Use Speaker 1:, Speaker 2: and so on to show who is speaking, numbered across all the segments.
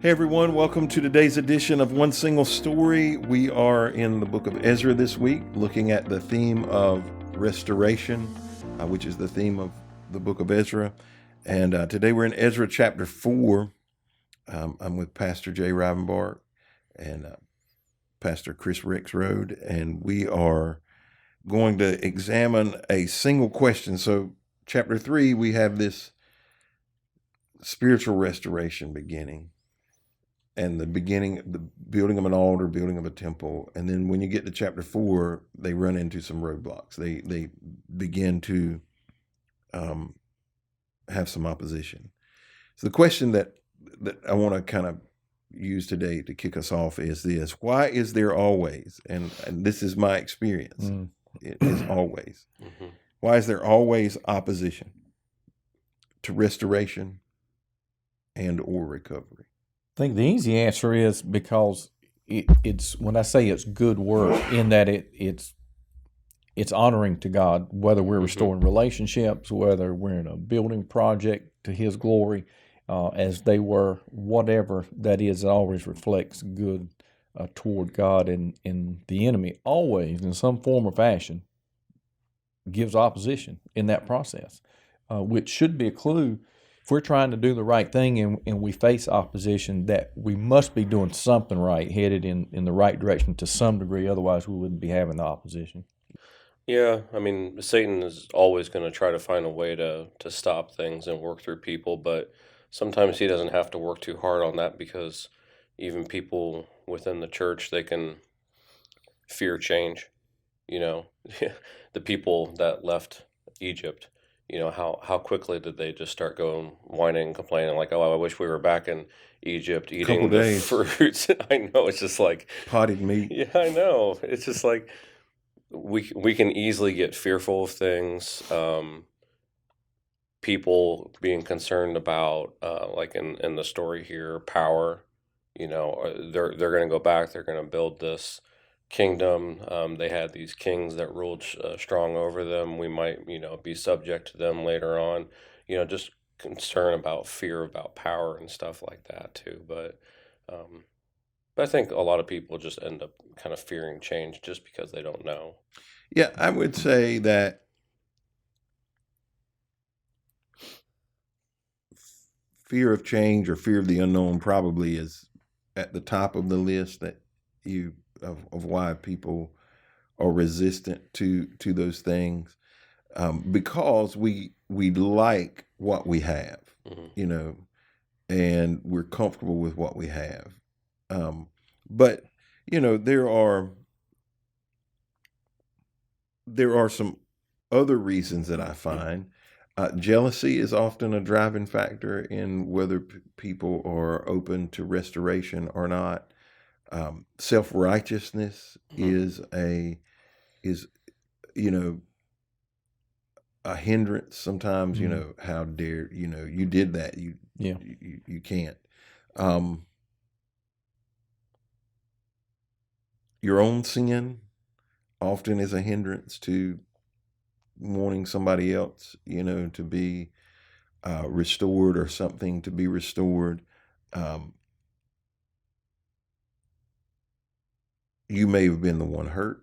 Speaker 1: Hey everyone, welcome to today's edition of One Single Story. We are in the book of Ezra this week, looking at the theme of restoration, which is the theme of the book of Ezra. And today we're in Ezra chapter 4. I'm with Pastor J. Rivenbark and Pastor Chris Rexroad, and we are going to examine a single question. So chapter 3, we have this spiritual restoration beginning. And the beginning, the building of an altar, building of a temple. And then when you get to chapter 4, they run into some roadblocks. They begin to have some opposition. So the question that I want to kind of use today to kick us off is this: why is there always, and this is my experience, it is always, why is there always opposition to restoration and or recovery?
Speaker 2: I think the easy answer is because it's when I say it's good work, in that it's honoring to God, whether we're restoring relationships, whether we're in a building project to His glory, as they were, whatever that is, it always reflects good toward God, and the enemy always, in some form or fashion, gives opposition in that process, which should be a clue. If we're trying to do the right thing and we face opposition, that we must be doing something right, headed in the right direction to some degree. Otherwise, we wouldn't be having the opposition.
Speaker 3: Yeah, I mean, Satan is always going to try to find a way to stop things and work through people, but sometimes he doesn't have to work too hard on that, because even people within the church, they can fear change. You know, the people that left Egypt, how quickly did they just start going whining and complaining, like, oh, I wish we were back in Egypt eating the
Speaker 1: days.
Speaker 3: fruits. I know, it's just like
Speaker 1: Potted meat.
Speaker 3: Yeah, I know. It's just like we can easily get fearful of things. People being concerned about, like in the story here, power. They're going to go back. They're going to build this kingdom. They had these kings that ruled strong over them. We might, be subject to them later on. Just concern about fear about power and stuff like that too. But I think a lot of people just end up kind of fearing change just because they don't know.
Speaker 1: Yeah, I would say that fear of change or fear of the unknown probably is at the top of the list that of why people are resistant to those things, because we like what we have, and we're comfortable with what we have. But there are some other reasons that I find. Jealousy is often a driving factor in whether people are open to restoration or not. Self-righteousness is a hindrance sometimes. How dare you did that, you can't. Your own sin often is a hindrance to wanting somebody else, to be restored, or something to be restored. You may have been the one hurt.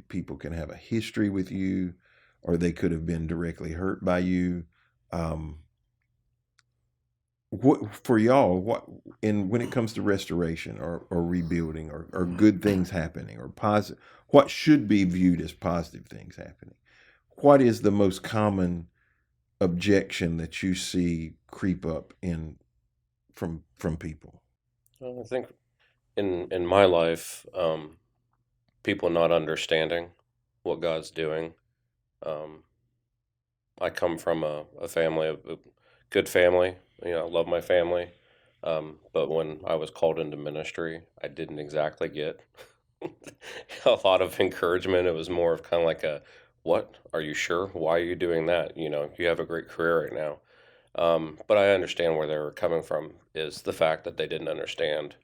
Speaker 1: People can have a history with you, or they could have been directly hurt by you. For y'all, when it comes to restoration or rebuilding or good things happening, or positive, what should be viewed as positive things happening, what is the most common objection that you see creep up from people?
Speaker 3: Well, I think in my life, people not understanding what God's doing. I come from a family, a good family. I love my family. But when I was called into ministry, I didn't exactly get a lot of encouragement. It was more of kind of like what? Are you sure? Why are you doing that? You have a great career right now. But I understand where they were coming from, is the fact that they didn't understand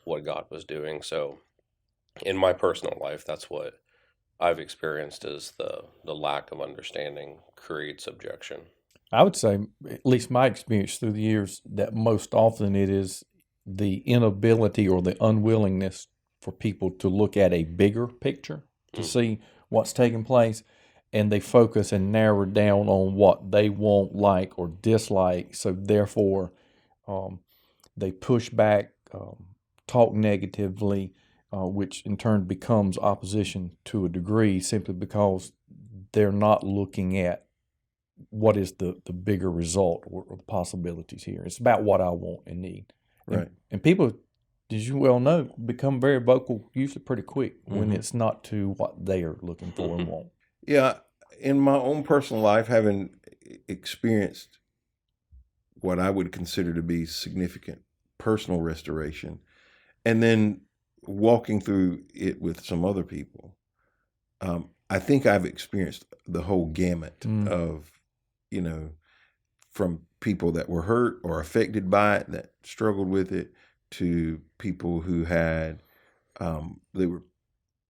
Speaker 3: what God was doing. So in my personal life, that's what I've experienced, is the lack of understanding creates objection.
Speaker 2: I would say, at least my experience through the years, that most often it is the inability or the unwillingness for people to look at a bigger picture to see what's taking place, and they focus and narrow down on what they won't like or dislike. So therefore, they push back, talk negatively, which in turn becomes opposition to a degree, simply because they're not looking at what is the bigger result or the possibilities here. It's about what I want and need.
Speaker 1: Right.
Speaker 2: And people, as you well know, become very vocal usually pretty quick when it's not to what they are looking for and want.
Speaker 1: Yeah. In my own personal life, having experienced what I would consider to be significant personal restoration, and then walking through it with some other people, I think I've experienced the whole gamut of, from people that were hurt or affected by it, that struggled with it, to people who had, they were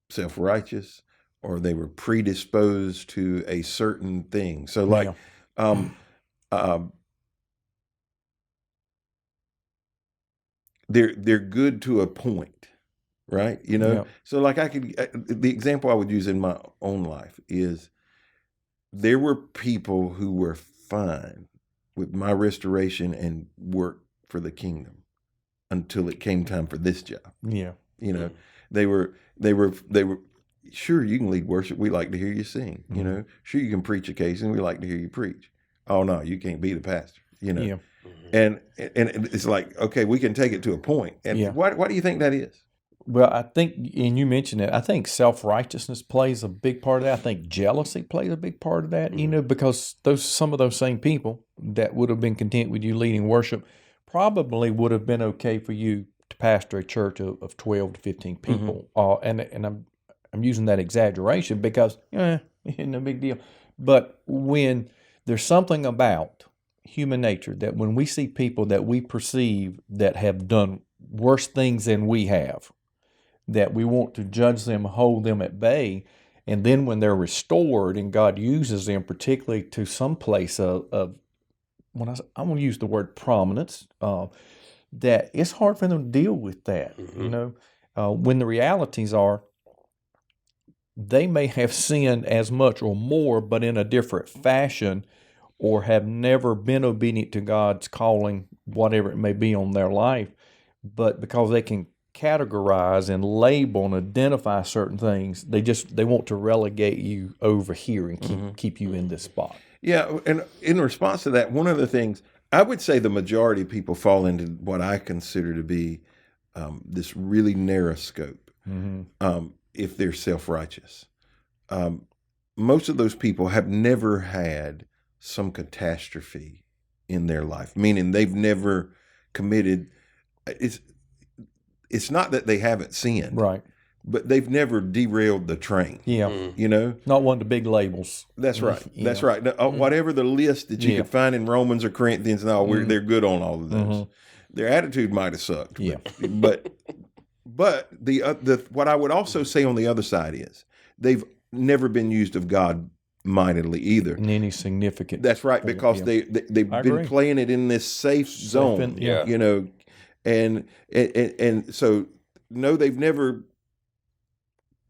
Speaker 1: self-righteous, or they were predisposed to a certain thing. So like, they're good to a point, right? So like the example I would use in my own life is, there were people who were fine with my restoration and work for the kingdom until it came time for this job.
Speaker 2: Yeah.
Speaker 1: They were sure, you can lead worship. We like to hear you sing. Sure, you can preach occasionally. We like to hear you preach. Oh no, you can't be the pastor.
Speaker 2: Yeah.
Speaker 1: And it's like, okay, we can take it to a point. And why do you think that is?
Speaker 2: Well, I think, and you mentioned it, I think self-righteousness plays a big part of that. I think jealousy plays a big part of that, because some of those same people that would have been content with you leading worship probably would have been okay for you to pastor a church of 12 to 15 people. And I'm using that exaggeration because, no big deal. But when there's something about human nature that when we see people that we perceive that have done worse things than we have, that we want to judge them, hold them at bay, and then when they're restored and God uses them, particularly to some place of I'm going to use the word prominence, that it's hard for them to deal with that. When the realities are, they may have sinned as much or more, but in a different fashion, or have never been obedient to God's calling, whatever it may be on their life, but because they can categorize and label and identify certain things, they want to relegate you over here and keep you in this spot.
Speaker 1: Yeah, and in response to that, one of the things, I would say the majority of people fall into what I consider to be this really narrow scope, if they're self-righteous. Most of those people have never had some catastrophe in their life, meaning they've never committed, it's not that they haven't sinned,
Speaker 2: right?
Speaker 1: But they've never derailed the train.
Speaker 2: Yeah.
Speaker 1: Not
Speaker 2: one of the big labels.
Speaker 1: That's right. That's right. Now, whatever the list that you could find in Romans or Corinthians, they're good on all of those. Their attitude might have sucked.
Speaker 2: Yeah.
Speaker 1: But the what I would also say on the other side is, they've never been used of God mightily either.
Speaker 2: In any significant.
Speaker 1: That's right, because they've been playing it in this safe zone. And so no, they've never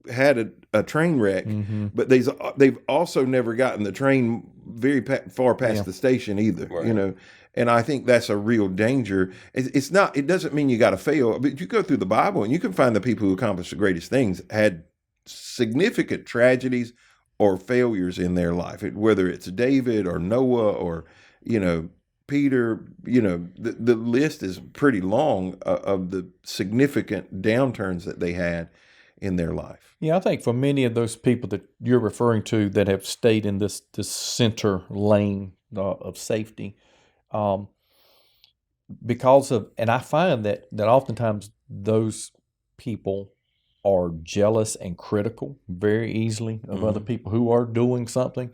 Speaker 1: had a train wreck, but they've also never gotten the train very far past the station either.
Speaker 3: Right.
Speaker 1: And I think that's a real danger. It's not. It doesn't mean you got to fail. But you go through the Bible and you can find the people who accomplished the greatest things had significant tragedies or failures in their life. Whether it's David or Noah or Peter. The list is pretty long of the significant downturns that they had in their life.
Speaker 2: Yeah, I think for many of those people that you're referring to that have stayed in this center lane of safety, because of, and I find that oftentimes those people are jealous and critical very easily of other people who are doing something.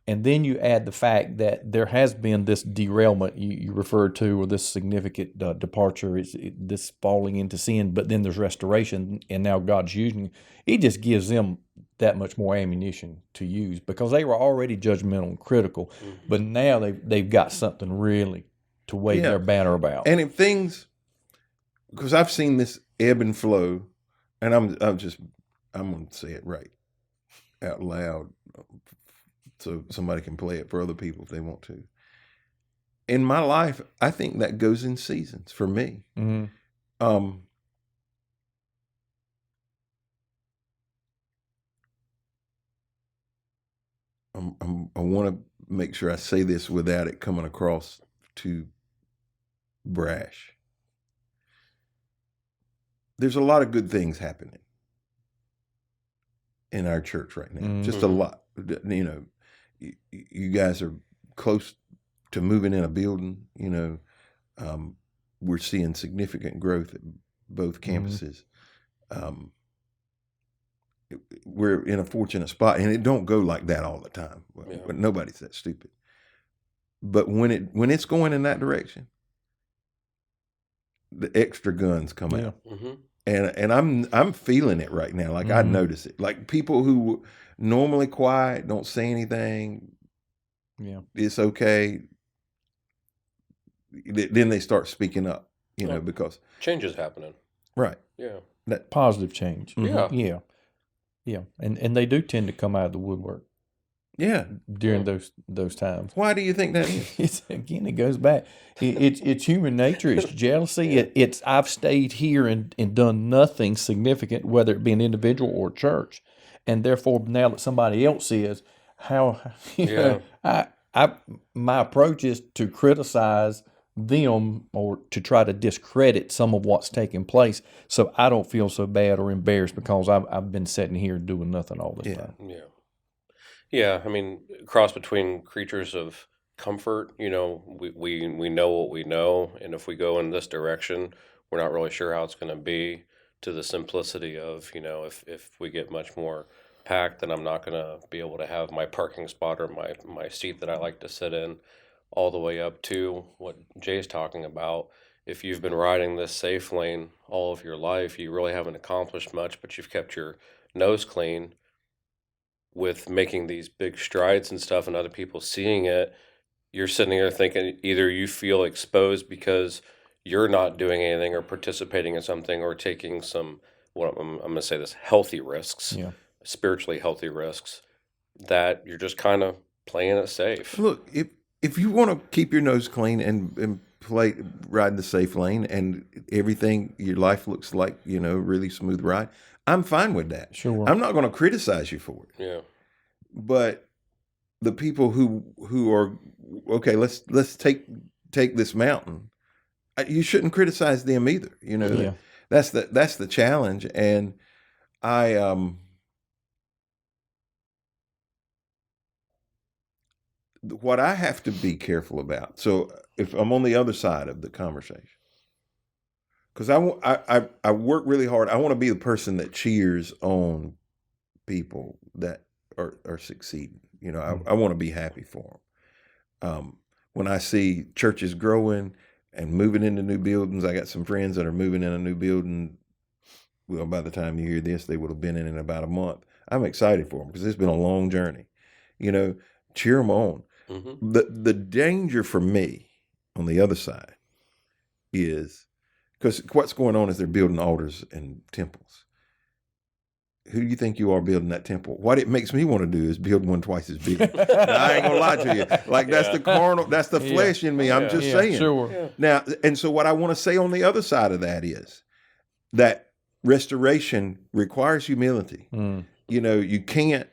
Speaker 2: And then you add the fact that there has been this derailment you referred to, or this significant departure, this falling into sin, but then there's restoration, and now God's using it. It just gives them that much more ammunition to use because they were already judgmental and critical, but now they've got something really to wave their banner about.
Speaker 1: And if things, because I've seen this ebb and flow, and I'm going to say it right out loud so somebody can play it for other people if they want to. In my life, I think that goes in seasons for me.
Speaker 2: Mm-hmm.
Speaker 1: I want to make sure I say this without it coming across too brash. There's a lot of good things happening in our church right now.
Speaker 2: Mm-hmm.
Speaker 1: Just a lot. You know, you guys are close to moving in a building. You know, we're seeing significant growth at both campuses. Mm-hmm. We're in a fortunate spot, and it don't go like that all the time. But nobody's that stupid. But when it's going in that direction, the extra guns come out, mm-hmm. and I'm feeling it right now. Like I notice it. Like people who normally quiet, don't say anything. Yeah, it's okay. Then they start speaking up. You know, because
Speaker 3: change is happening.
Speaker 1: Right.
Speaker 3: Yeah.
Speaker 2: That positive change.
Speaker 1: Mm-hmm.
Speaker 2: Yeah. Yeah, and they do tend to come out of the woodwork.
Speaker 1: Yeah,
Speaker 2: during those times.
Speaker 1: Why do you think that is?
Speaker 2: It goes back. It's human nature. It's jealousy. It's I've stayed here and done nothing significant, whether it be an individual or church, and therefore now that somebody else is, my approach is to criticize them or to try to discredit some of what's taking place, so I don't feel so bad or embarrassed because I've been sitting here doing nothing all this time.
Speaker 3: Yeah. I mean, cross between creatures of comfort. You know, we know what we know, and if we go in this direction, we're not really sure how it's going to be. To the simplicity of, you know, if we get much more packed, then I'm not going to be able to have my parking spot or my seat that I like to sit in. All the way up to what Jay's talking about. If you've been riding this safe lane all of your life, you really haven't accomplished much, but you've kept your nose clean with making these big strides and stuff and other people seeing it. You're sitting there thinking either you feel exposed because you're not doing anything or participating in something or taking some, I'm going to say this, healthy risks, spiritually healthy risks, that you're just kind of playing it safe.
Speaker 1: Look, if you want to keep your nose clean and ride the safe lane and everything, your life looks like, you know, really smooth ride, I'm fine with that.
Speaker 2: Sure.
Speaker 1: I'm not going to criticize you for it.
Speaker 3: Yeah.
Speaker 1: But the people who are, okay, let's take this mountain. You shouldn't criticize them either. You know, that's the challenge. And what I have to be careful about. So if I'm on the other side of the conversation, because I work really hard. I want to be the person that cheers on people that are succeeding. You know, I want to be happy for them. When I see churches growing and moving into new buildings, I got some friends that are moving in a new building. Well, by the time you hear this, they would have been in about a month. I'm excited for them because it's been a long journey. You know, cheer them on. Mm-hmm. The danger for me on the other side is because what's going on is they're building altars and temples. Who do you think you are building that temple? What it makes me want to do is build one twice as big. I ain't gonna lie to you. Like that's the carnal, that's the flesh in me. I'm just saying.
Speaker 2: Sure. Yeah.
Speaker 1: Now, and so what I want to say on the other side of that is that restoration requires humility. You know, you can't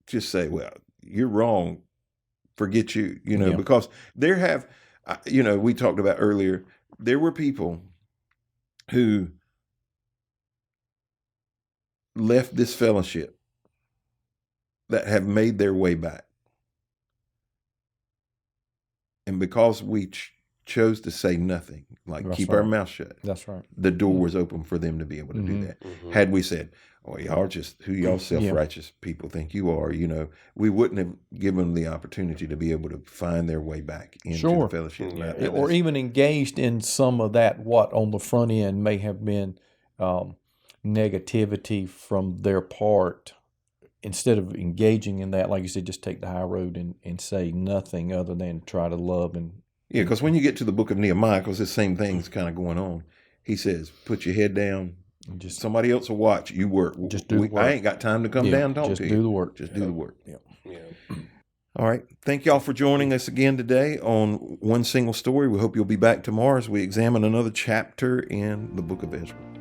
Speaker 1: just say, well, you're wrong. Forget you, you know, because you know, we talked about earlier, there were people who left this fellowship that have made their way back. And because we chose to say nothing, like keep our mouth shut.
Speaker 2: That's right.
Speaker 1: The door was open for them to be able to do that. Mm-hmm. Had we said, oh, y'all just who y'all self-righteous people think you are, you know, we wouldn't have given them the opportunity to be able to find their way back into the fellowship.
Speaker 2: Yeah. Or even engaged in some of that, what on the front end may have been negativity from their part instead of engaging in that, like you said, just take the high road and say nothing other than try to love and
Speaker 1: Yeah, because when you get to the book of Nehemiah, because the same thing's kind of going on, he says, put your head down.
Speaker 2: just
Speaker 1: Somebody else will watch. You work.
Speaker 2: Just do the work.
Speaker 1: I ain't got time to come down and talk
Speaker 2: just
Speaker 1: to
Speaker 2: do
Speaker 1: you.
Speaker 2: the work.
Speaker 1: Just do the work.
Speaker 2: Yeah.
Speaker 3: Yeah.
Speaker 1: All right. Thank y'all for joining us again today on One Single Story. We hope you'll be back tomorrow as we examine another chapter in the book of Ezra.